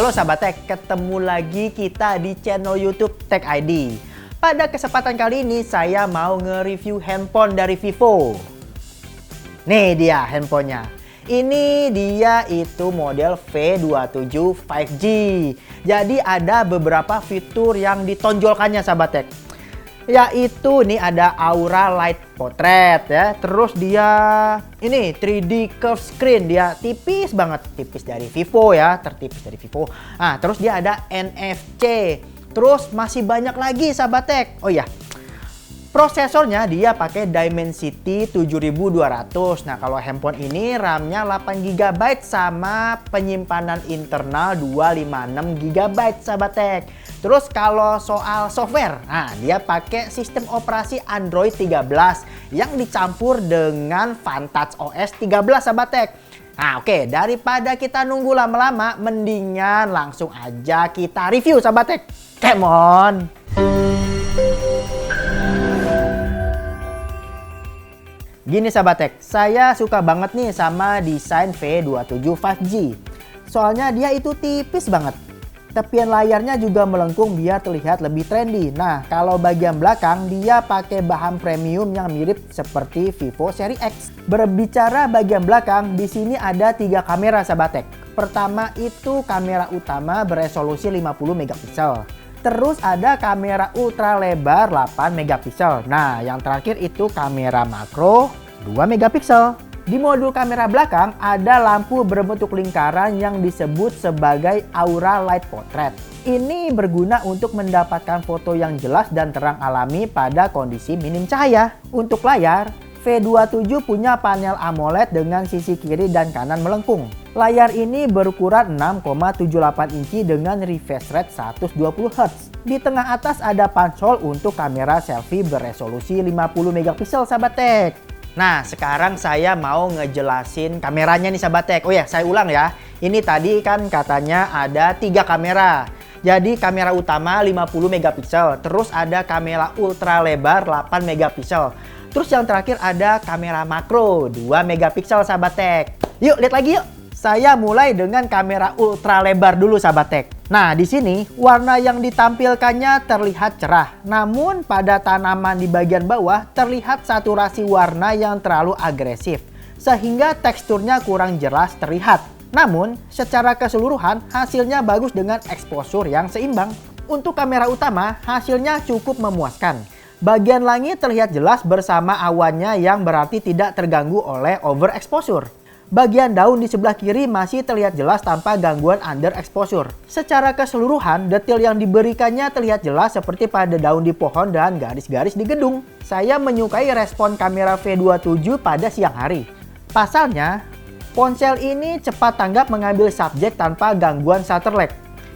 Halo Sahabat Tech, ketemu lagi kita di channel YouTube Tech ID. Pada kesempatan kali ini saya mau nge-review handphone dari Vivo. Nih dia handphonenya. Ini dia itu model V27 5G. Jadi ada beberapa fitur yang ditonjolkannya Sahabat Tech. Yaitu nih ada Aura Light Portrait ya. Terus dia ini 3D curve screen, dia tipis banget, tipis dari Vivo ya, tertipis dari Vivo. Nah, terus dia ada NFC. Terus masih banyak lagi Sahabat Tech. Oh iya. Prosesornya dia pakai Dimensity 7200. Nah, kalau handphone ini RAM-nya 8GB sama penyimpanan internal 256GB Sahabat Tech. Terus kalau soal software, nah dia pakai sistem operasi Android 13 yang dicampur dengan Vantage OS 13 Sahabat Tech. Nah oke, daripada kita nunggu lama-lama, mendingan langsung aja kita review Sahabat Tech. Come on! Gini Sahabat Tech, saya suka banget nih sama desain V27 5G. Soalnya dia itu tipis banget. Tepian layarnya juga melengkung biar terlihat lebih trendy. Nah, kalau bagian belakang dia pakai bahan premium yang mirip seperti Vivo seri X. Berbicara bagian belakang, di sini ada 3 kamera Sahabat Tech. Pertama itu kamera utama beresolusi 50 megapiksel. Terus ada kamera ultra lebar 8 megapiksel. Nah, yang terakhir itu kamera makro 2 megapiksel. Di modul kamera belakang ada lampu berbentuk lingkaran yang disebut sebagai Aura Light Portrait. Ini berguna untuk mendapatkan foto yang jelas dan terang alami pada kondisi minim cahaya. Untuk layar, V27 punya panel AMOLED dengan sisi kiri dan kanan melengkung. Layar ini berukuran 6,78 inci dengan refresh rate 120Hz. Di tengah atas ada pansol untuk kamera selfie beresolusi 50 megapiksel Sahabat Tech. Nah, sekarang saya mau ngejelasin kameranya nih Sahabat Tech. Oh ya, saya ulang ya. Ini tadi kan katanya ada 3 kamera. Jadi kamera utama 50 megapiksel, terus ada kamera ultra lebar 8 megapiksel. Terus yang terakhir ada kamera makro 2 megapiksel Sahabat Tech. Yuk, lihat lagi yuk. Saya mulai dengan kamera ultra lebar dulu Sahabat Tech. Nah, di sini warna yang ditampilkannya terlihat cerah. Namun pada tanaman di bagian bawah terlihat saturasi warna yang terlalu agresif. Sehingga teksturnya kurang jelas terlihat. Namun, secara keseluruhan hasilnya bagus dengan exposure yang seimbang. Untuk kamera utama, hasilnya cukup memuaskan. Bagian langit terlihat jelas bersama awannya yang berarti tidak terganggu oleh overexposure. Bagian daun di sebelah kiri masih terlihat jelas tanpa gangguan underexposure. Secara keseluruhan, detail yang diberikannya terlihat jelas seperti pada daun di pohon dan garis-garis di gedung. Saya menyukai respon kamera V27 pada siang hari. Pasalnya, ponsel ini cepat tanggap mengambil subjek tanpa gangguan shutter lag.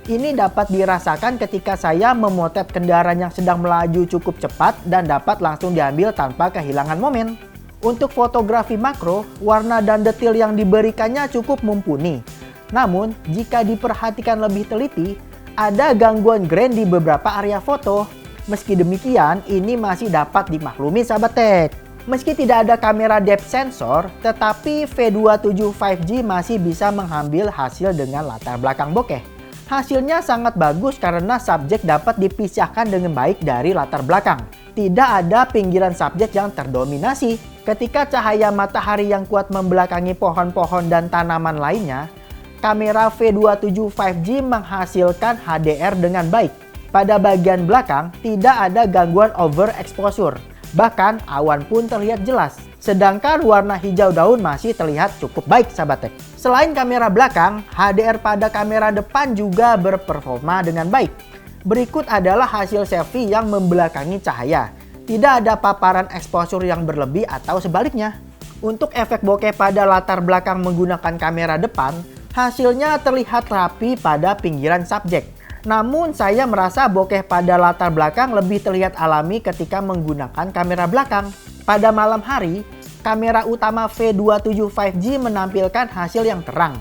Ini dapat dirasakan ketika saya memotret kendaraan yang sedang melaju cukup cepat dan dapat langsung diambil tanpa kehilangan momen. Untuk fotografi makro, warna dan detail yang diberikannya cukup mumpuni. Namun, jika diperhatikan lebih teliti, ada gangguan grain di beberapa area foto. Meski demikian, ini masih dapat dimaklumi Sahabat Tech. Meski tidak ada kamera depth sensor, tetapi V27 5G masih bisa mengambil hasil dengan latar belakang bokeh. Hasilnya sangat bagus karena subjek dapat dipisahkan dengan baik dari latar belakang. Tidak ada pinggiran subjek yang terdominasi. Ketika cahaya matahari yang kuat membelakangi pohon-pohon dan tanaman lainnya, kamera V27 5G menghasilkan HDR dengan baik. Pada bagian belakang tidak ada gangguan overexposure. Bahkan awan pun terlihat jelas. Sedangkan warna hijau daun masih terlihat cukup baik Sahabat Tech. Selain kamera belakang, HDR pada kamera depan juga berperforma dengan baik. Berikut adalah hasil selfie yang membelakangi cahaya. Tidak ada paparan exposure yang berlebih atau sebaliknya. Untuk efek bokeh pada latar belakang menggunakan kamera depan, hasilnya terlihat rapi pada pinggiran subjek. Namun saya merasa bokeh pada latar belakang lebih terlihat alami ketika menggunakan kamera belakang. Pada malam hari, kamera utama V27 5G menampilkan hasil yang terang.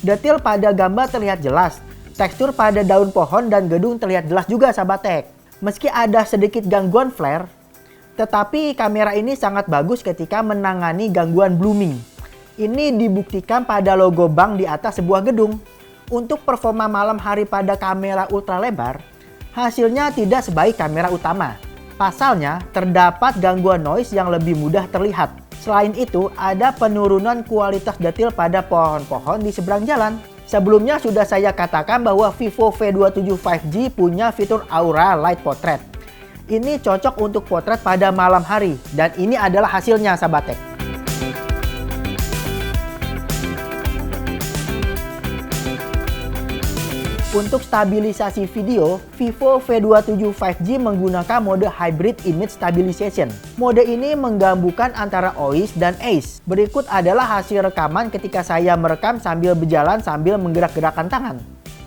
Detail pada gambar terlihat jelas. Tekstur pada daun pohon dan gedung terlihat jelas juga Sahabat Tech. Meski ada sedikit gangguan flare, tetapi kamera ini sangat bagus ketika menangani gangguan blooming. Ini dibuktikan pada logo bank di atas sebuah gedung. Untuk performa malam hari pada kamera ultra lebar, hasilnya tidak sebaik kamera utama. Pasalnya, terdapat gangguan noise yang lebih mudah terlihat. Selain itu, ada penurunan kualitas detail pada pohon-pohon di seberang jalan. Sebelumnya sudah saya katakan bahwa Vivo V27 5G punya fitur Aura Light Portrait. Ini cocok untuk potret pada malam hari, dan ini adalah hasilnya, sahabat tech. Untuk stabilisasi video, Vivo V27 5G menggunakan mode Hybrid Image Stabilization. Mode ini menggabungkan antara OIS dan ACE. Berikut adalah hasil rekaman ketika saya merekam sambil berjalan sambil menggerak-gerakkan tangan.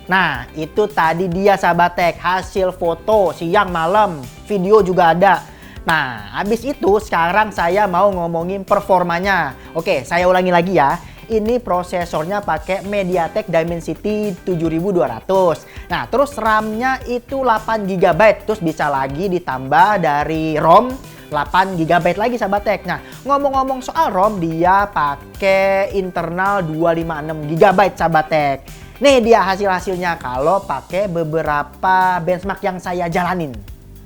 Nah, itu tadi dia sahabat tech, hasil foto siang malam, video juga ada. Nah, habis itu sekarang saya mau ngomongin performanya. Oke, saya ulangi lagi ya. Ini prosesornya pakai MediaTek Dimensity 7200. Nah, terus RAM-nya itu 8 GB. Terus bisa lagi ditambah dari ROM 8 GB lagi sahabat tech. Nah, ngomong-ngomong soal ROM, dia pakai internal 256 GB sahabat tech. Nih dia hasil-hasilnya kalau pakai beberapa benchmark yang saya jalanin.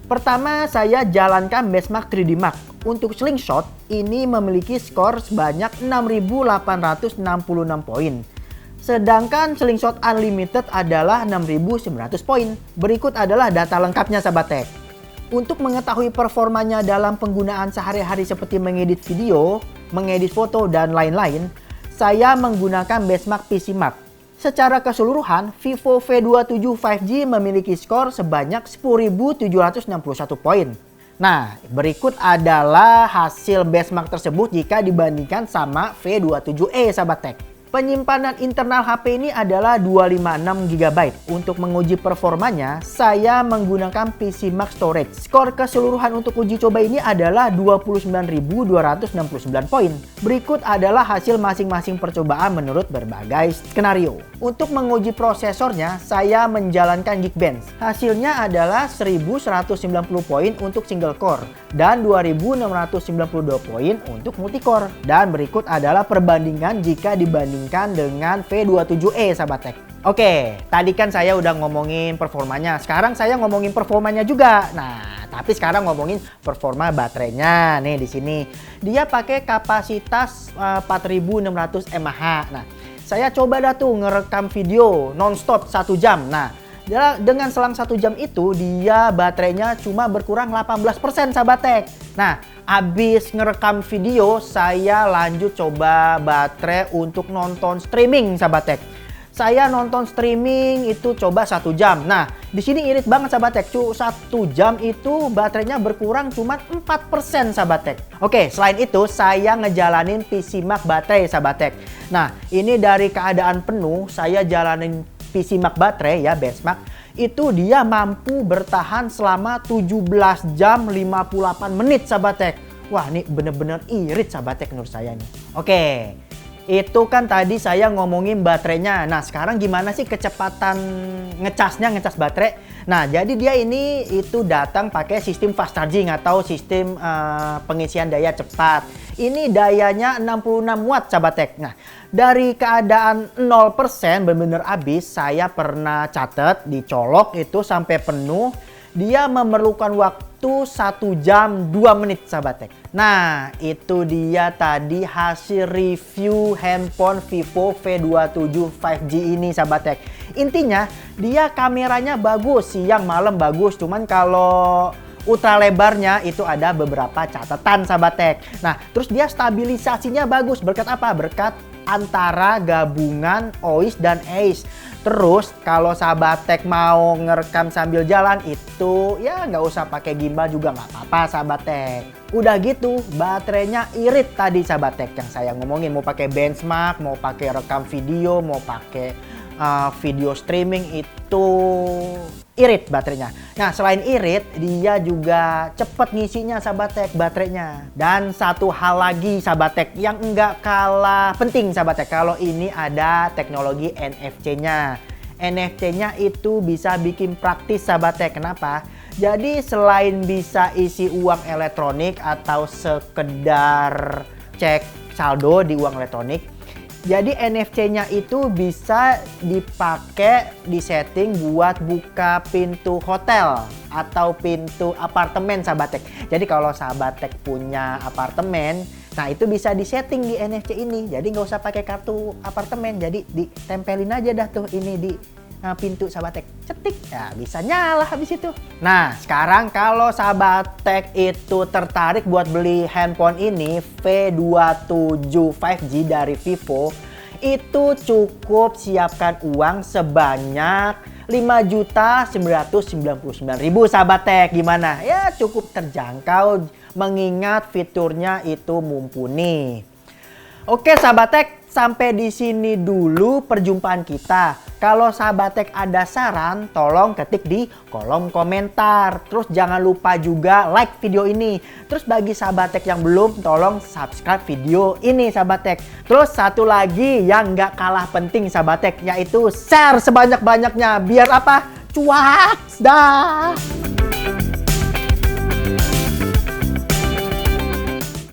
Pertama, saya jalankan benchmark 3D Mark. Untuk slingshot, ini memiliki skor sebanyak 6.866 poin. Sedangkan slingshot unlimited adalah 6.900 poin. Berikut adalah data lengkapnya sahabat tech. Untuk mengetahui performanya dalam penggunaan sehari-hari seperti mengedit video, mengedit foto, dan lain-lain, saya menggunakan benchmark PC Mark. Secara keseluruhan, Vivo V27 5G memiliki skor sebanyak 10.761 poin. Nah, berikut adalah hasil benchmark tersebut jika dibandingkan sama V27e sahabat tech. Penyimpanan internal HP ini adalah 256 GB. Untuk menguji performanya, saya menggunakan PC Mark Storage. Skor keseluruhan untuk uji coba ini adalah 29.269 poin. Berikut adalah hasil masing-masing percobaan menurut berbagai skenario. Untuk menguji prosesornya, saya menjalankan Geekbench. Hasilnya adalah 1.190 poin untuk single core dan 2.692 poin untuk multicore. Dan berikut adalah perbandingan jika dibandingkan dengan V27e sahabat tech. Oke, tadi kan saya udah ngomongin performanya. Sekarang saya ngomongin performanya juga. Nah, tapi sekarang ngomongin performa baterainya. Nih di sini dia pakai kapasitas 4.600 mAh. Nah, saya coba dah tuh ngerekam video nonstop 1 jam. Nah, dengan selang 1 jam itu dia baterainya cuma berkurang 18% sahabat tech. Nah, habis ngerekam video saya lanjut coba baterai untuk nonton streaming sahabat tech. Saya nonton streaming itu coba 1 jam. Nah, di sini irit banget sahabat tech. 1 jam itu baterainya berkurang cuma 4% sahabat tech. Oke, selain itu saya ngejalanin PC Mark baterai sahabat tech. Nah, ini dari keadaan penuh saya jalanin PC Mark baterai ya benchmark. Itu dia mampu bertahan selama 17 jam 58 menit sahabat tech. Wah, ini bener-bener irit sahabat tech menurut saya nih. Oke. Itu kan tadi saya ngomongin baterainya. Nah, sekarang gimana sih kecepatan ngecas baterai? Nah, jadi dia ini itu datang pakai sistem fast charging atau sistem pengisian daya cepat. Ini dayanya 66 watt sahabat tech. Nah, dari keadaan 0% benar-benar habis, saya pernah catat dicolok itu sampai penuh. Dia memerlukan waktu 1 jam 2 menit sahabat tech. Nah, itu dia tadi hasil review handphone Vivo V27 5G ini sahabat tech. Intinya dia kameranya bagus, siang malam bagus. Cuman kalau ultra lebarnya itu ada beberapa catatan sahabat tech. Nah, terus dia stabilisasinya bagus. Berkat apa? Berkat antara gabungan OIS dan ACE. Terus kalau sahabat tech mau ngerekam sambil jalan itu ya nggak usah pakai gimbal juga nggak apa-apa sahabat tech. Udah gitu baterainya irit tadi sahabat tech yang saya ngomongin, mau pakai benchmark, mau pakai rekam video, mau pakai video streaming itu irit baterainya. Nah, selain irit, dia juga cepet ngisinya sahabat tech baterainya. Dan satu hal lagi sahabat tech yang enggak kalah penting sahabat tech, kalau ini ada teknologi NFC-nya. NFC-nya itu bisa bikin praktis sahabat tech. Kenapa? Jadi selain bisa isi uang elektronik atau sekedar cek saldo di uang elektronik, Jadi NFC-nya itu bisa dipakai di setting buat buka pintu hotel atau pintu apartemen sahabat tech. Jadi kalau sahabat tech punya apartemen, nah itu bisa disetting di NFC ini. Jadi nggak usah pakai kartu apartemen, jadi ditempelin aja dah tuh ini di pintu sahabat tech, cetik ya bisa nyala habis itu. Nah sekarang kalau sahabat tech itu tertarik buat beli handphone ini V27 5G dari Vivo, itu cukup siapkan uang sebanyak 5.999.000 sahabat tech. Gimana? Ya cukup terjangkau mengingat fiturnya itu mumpuni. Oke sahabat tech, sampai di sini dulu perjumpaan kita. Kalau sahabat tech ada saran, tolong ketik di kolom komentar. Terus jangan lupa juga like video ini. Terus bagi sahabat tech yang belum, tolong subscribe video ini sahabat tech. Terus satu lagi yang nggak kalah penting sahabat tech, yaitu share sebanyak-banyaknya. Biar apa? Cuaks dah!